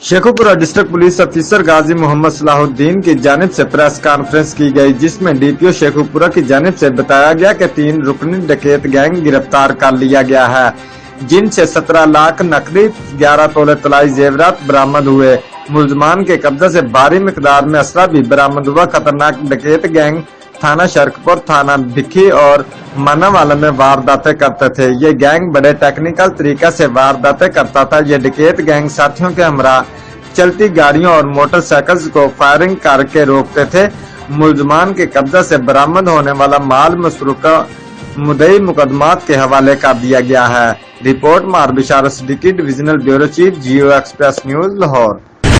Sheikhupura district police officer गाजी मोहम्मद सलाहुद्दीन की जानिब से प्रेस कॉन्फ्रेंस की गई, जिसमें डीपीओ शेखुपुरा की जानिब से बताया गया कि 3 रुकनी डकैत गैंग गिरफ्तार कर लिया गया है, जिनसे 17 लाख नकदी 11 तोले तलाई जेवरात बरामद हुए। मुलजमान के कब्जे से भारी मिकदार में असला भी बरामद हुआ। खतरनाक डकैत गैंग थाना शरकपुर, थाना भिखी और मानावाला में वारदातें करते थे। ये गैंग बड़े टेक्निकल तरीके से वारदातें करता था। ये डकैत गैंग साथियों के हमरा चलती गाड़ियों और मोटरसाइकिल्स को फायरिंग करके रोकते थे। मुलजमान के कब्जा से बरामद होने वाला माल मसरूका मुद्दई मुकदमात के हवाले कर दिया गया है। रिपोर्ट मार बिशारत सिद्दीकी, डिविजनल ब्यूरो चीफ, जियो एक्सप्रेस न्यूज, लाहौर।